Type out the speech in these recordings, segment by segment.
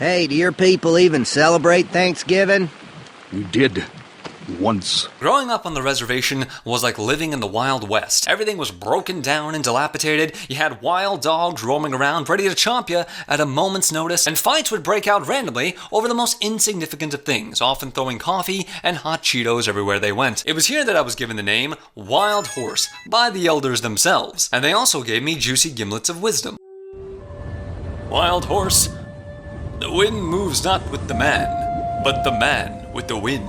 Hey, do your people even celebrate Thanksgiving? We did. Once. Growing up on the reservation was like living in the Wild West. Everything was broken down and dilapidated. You had wild dogs roaming around ready to chomp you at a moment's notice, and fights would break out randomly over the most insignificant of things, often throwing coffee and hot Cheetos everywhere they went. It was here that I was given the name Wild Horse by the elders themselves, and they also gave me juicy gimlets of wisdom. Wild Horse, the wind moves not with the man, but the man with the wind.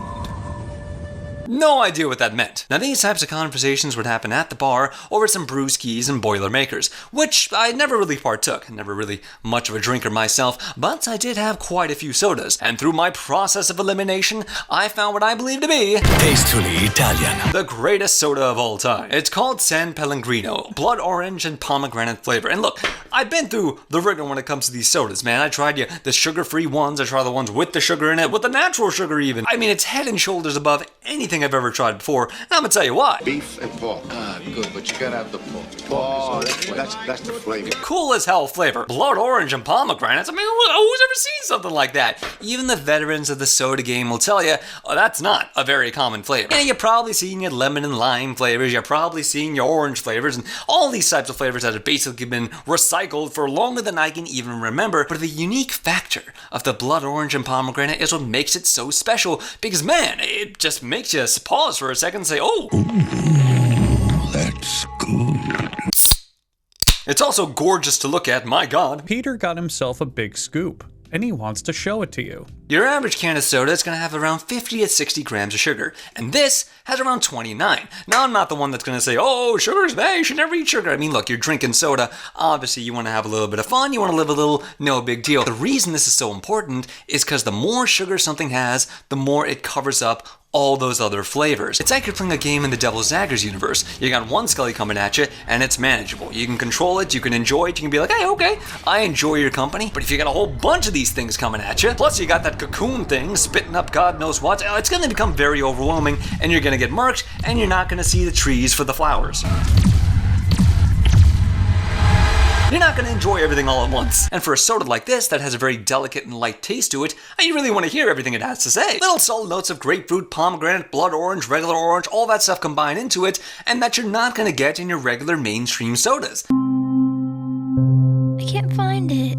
No idea what that meant. Now, these types of conversations would happen at the bar over some brewskis and Boilermakers, which I never really partook. Never really much of a drinker myself, but I did have quite a few sodas, and through my process of elimination, I found what I believe to be Tastefully Italian, the greatest soda of all time. It's called San Pellegrino, blood orange and pomegranate flavor. And look, I've been through the rigor when it comes to these sodas, man. I tried the sugar-free ones, I tried the ones with the sugar in it, with the natural sugar even. I mean, it's head and shoulders above anything I've ever tried before, and I'm gonna tell you why. Beef and pork. Ah, good, but you gotta have the pork. Oh, that's the flavor. Cool as hell flavor. Blood orange and pomegranates. I mean, who's ever seen something like that? Even the veterans of the soda game will tell you, oh, that's not a very common flavor. Yeah, you've probably seen your lemon and lime flavors, you've probably seen your orange flavors, and all these types of flavors that have basically been recycled for longer than I can even remember. But the unique factor of the blood orange and pomegranate is what makes it so special, because man, it just makes you pause for a second and say, oh. Ooh, that's good. It's also gorgeous to look at, my god. Peter got himself a big scoop, and he wants to show it to you. Your average can of soda is going to have around 50 to 60 grams of sugar, and this has around 29. Now, I'm not the one that's going to say, oh, sugar's bad, you should never eat sugar. I mean, look, you're drinking soda. Obviously, you want to have a little bit of fun. You want to live a little, no big deal. The reason this is so important is because the more sugar something has, the more it covers up all those other flavors. It's like you're playing a game in the Devil's Daggers universe. You got one Scully coming at you, and it's manageable. You can control it, you can enjoy it, you can be like, hey, okay, I enjoy your company. But if you got a whole bunch of these things coming at you, plus you got that cocoon thing spitting up God knows what, it's gonna become very overwhelming, and you're gonna get murked, and you're not gonna see the trees for the flowers. You're not going to enjoy everything all at once. And for a soda like this that has a very delicate and light taste to it, you really want to hear everything it has to say. Little subtle notes of grapefruit, pomegranate, blood orange, regular orange, all that stuff combined into it, and that you're not going to get in your regular mainstream sodas. I can't find it.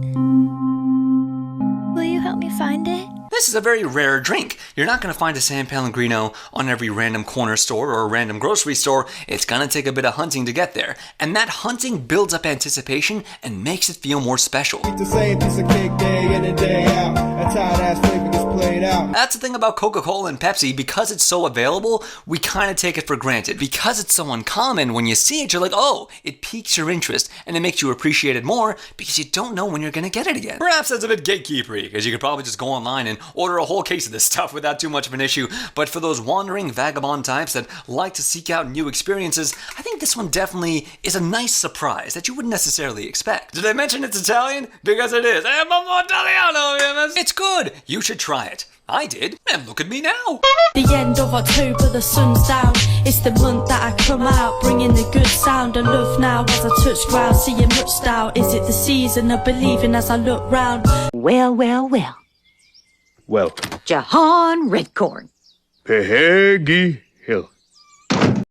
Will you help me find it? This is a very rare drink. You're not going to find a San Pellegrino on every random corner store or a random grocery store. It's going to take a bit of hunting to get there. And that hunting builds up anticipation and makes it feel more special. Eat the same piece of cake day in and day out. That tired-ass flavor gets played out. That's the thing about Coca-Cola and Pepsi. Because it's so available, we kind of take it for granted. Because it's so uncommon, when you see it, you're like, oh, it piques your interest. And it makes you appreciate it more because you don't know when you're going to get it again. Perhaps that's a bit gatekeepery, because you could probably just go online and order a whole case of this stuff without too much of an issue. But for those wandering vagabond types that like to seek out new experiences, I think this one definitely is a nice surprise that you wouldn't necessarily expect. Did I mention it's Italian? Because it is. It's good. You should try it. I did, and look at me now. The end of October, the sun's down. It's the month that I come out, bringing the good sound of love now as I touch ground, seeing much style. Is it the season of believing as I look round? Well, well, well. Well. Jahan Redcorn. Peggy.